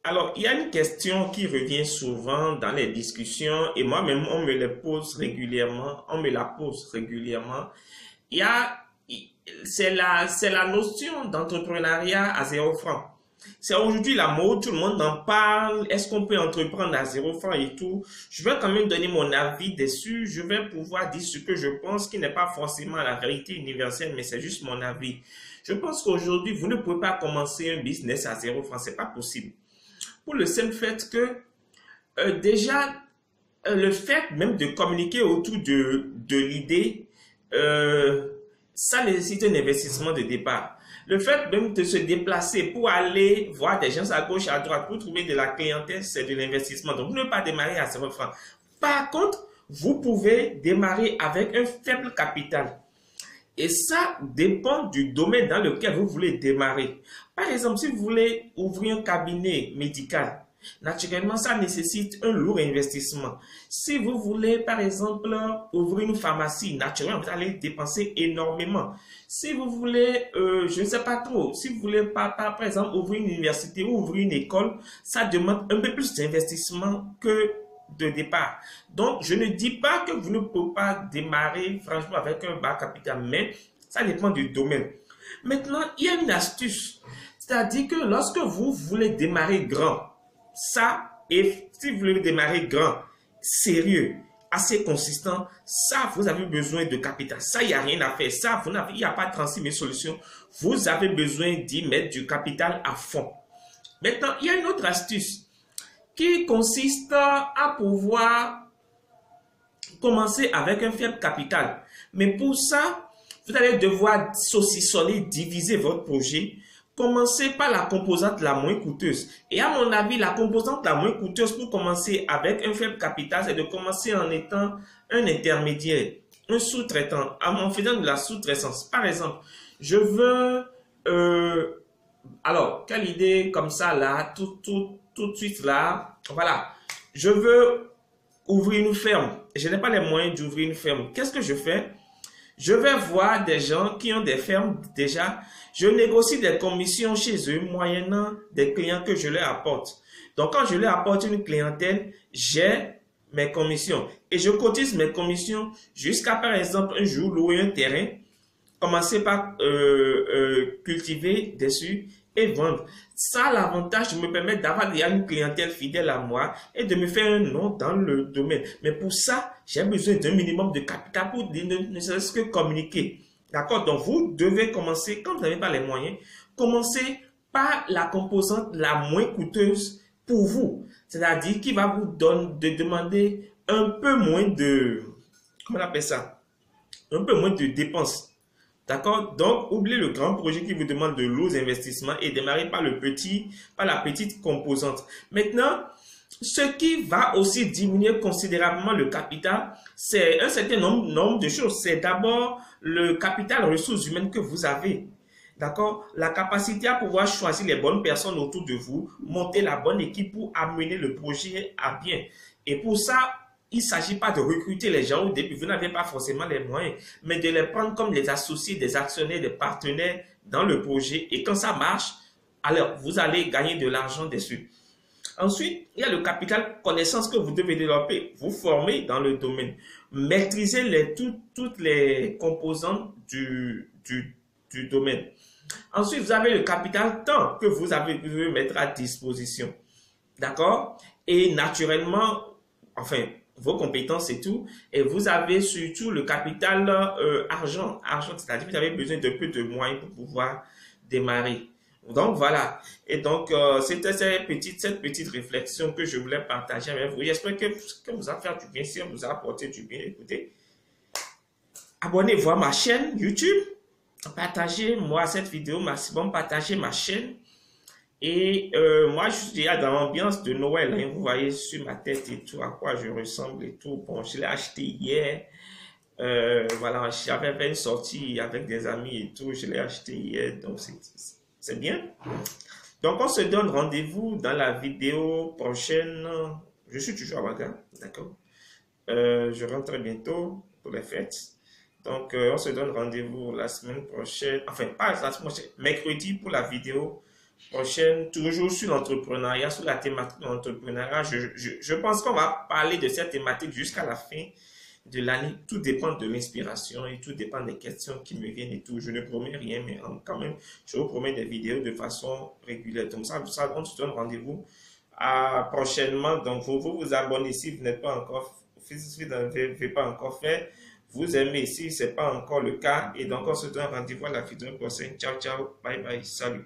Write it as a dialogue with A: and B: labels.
A: Alors, il y a une question qui revient souvent dans les discussions et moi-même, on me la pose régulièrement. Il y a, c'est la notion d'entrepreneuriat à 0 franc. C'est aujourd'hui la mode, tout le monde en parle. Est-ce qu'on peut entreprendre à 0 franc et tout? Je vais quand même donner mon avis dessus. Je vais pouvoir dire ce que je pense, qui n'est pas forcément la vérité universelle, mais c'est juste mon avis. Je pense qu'aujourd'hui, vous ne pouvez pas commencer un business à 0 franc. C'est pas possible. Pour le simple fait que déjà, le fait même de communiquer autour de l'idée, ça nécessite un investissement de départ. Le fait même de se déplacer pour aller voir des gens à gauche, à droite, pour trouver de la clientèle, c'est de l'investissement. Donc, vous ne pouvez pas démarrer à 0 francs. Par contre, vous pouvez démarrer avec un faible capital. Et ça dépend du domaine dans lequel vous voulez démarrer. Par exemple, si vous voulez ouvrir un cabinet médical, naturellement, ça nécessite un lourd investissement. Si vous voulez, par exemple, ouvrir une pharmacie, naturellement, vous allez dépenser énormément. Si vous voulez, je ne sais pas trop, si vous voulez, par exemple, ouvrir une université ou ouvrir une école, ça demande un peu plus d'investissement que de départ. Donc, je ne dis pas que vous ne pouvez pas démarrer franchement avec un bas capital, mais ça dépend du domaine. Maintenant, il y a une astuce. C'est-à-dire que lorsque vous voulez démarrer grand, et si vous voulez démarrer grand, sérieux, assez consistant, ça, vous avez besoin de capital. Ça, il n'y a rien à faire. Ça, il n'y a pas 36 000 solutions. Vous avez besoin d'y mettre du capital à fond. Maintenant, il y a une autre astuce qui consiste à pouvoir commencer avec un faible capital. Mais pour ça, vous allez devoir saucissonner, diviser votre projet. Commencez par la composante la moins coûteuse. Et à mon avis, la composante la moins coûteuse pour commencer avec un faible capital, c'est de commencer en étant un intermédiaire, un sous-traitant, en faisant de la sous-traitance. Par exemple, je veux... alors, quelle idée comme ça là, tout de suite là, voilà. Je veux ouvrir une ferme. Je n'ai pas les moyens d'ouvrir une ferme. Qu'est-ce que je fais? Je vais voir des gens qui ont des fermes déjà. Je négocie des commissions chez eux moyennant des clients que je leur apporte. Donc, quand je leur apporte une clientèle, j'ai mes commissions. Et je cotise mes commissions jusqu'à, par exemple, un jour louer un terrain, commencer par cultiver dessus et vendre. Ça, l'avantage me permet d'avoir déjà une clientèle fidèle à moi et de me faire un nom dans le domaine. Mais pour ça, j'ai besoin d'un minimum de capital pour ne serait-ce que communiquer. D'accord? Donc, vous devez commencer, quand vous n'avez pas les moyens, commencer par la composante la moins coûteuse pour vous. C'est-à-dire qui va vous demander un peu moins de, comment on appelle ça? Un peu moins de dépenses. D'accord? Donc, oubliez le grand projet qui vous demande de lourds investissements et démarrez par par la petite composante. Maintenant, ce qui va aussi diminuer considérablement le capital, c'est un certain nombre de choses. C'est d'abord le capital ressources humaines que vous avez. D'accord? La capacité à pouvoir choisir les bonnes personnes autour de vous, monter la bonne équipe pour amener le projet à bien. Et pour ça, il ne s'agit pas de recruter les gens au début, vous n'avez pas forcément les moyens, mais de les prendre comme des associés, des actionnaires, des partenaires dans le projet. Et quand ça marche, alors vous allez gagner de l'argent dessus. Ensuite, il y a le capital connaissance que vous devez développer, vous former dans le domaine, maîtriser toutes les composantes du domaine. Ensuite, vous avez le capital temps que vous devez mettre à disposition. D'accord? Et naturellement, enfin, vos compétences et tout, et vous avez surtout le capital argent, c'est-à-dire que vous avez besoin de peu de moyens pour pouvoir démarrer. Donc voilà, et donc c'était cette petite réflexion que je voulais partager avec vous. J'espère que vous a fait du bien, si on vous a apporté du bien. Écoutez, abonnez-vous à ma chaîne YouTube, partagez-moi cette vidéo maximum, partagez ma chaîne. Et moi, je suis déjà dans l'ambiance de Noël. Hein. Vous voyez sur ma tête et tout, à quoi je ressemble et tout. Bon, je l'ai acheté hier. Voilà, j'avais fait une sortie avec des amis et tout. Je l'ai acheté hier, donc c'est bien. Donc, on se donne rendez-vous dans la vidéo prochaine. Je suis toujours à Ouaga, d'accord? Je rentre très bientôt pour les fêtes. Donc, on se donne rendez-vous la semaine prochaine. Enfin, pas la semaine prochaine, mercredi pour la vidéo prochaine, toujours sur l'entrepreneuriat, sur la thématique de l'entrepreneuriat. Je pense qu'on va parler de cette thématique jusqu'à la fin de l'année. Tout dépend de l'inspiration et tout dépend des questions qui me viennent et tout. Je ne promets rien, mais quand même, je vous promets des vidéos de façon régulière. Donc ça on se donne rendez-vous prochainement. Donc vous abonnez si vous n'êtes pas encore, si vous n'avez pas encore fait. Vous aimez si ce n'est pas encore le cas. Et donc on se donne rendez-vous à la vidéo prochaine. Ciao, ciao, bye bye, salut.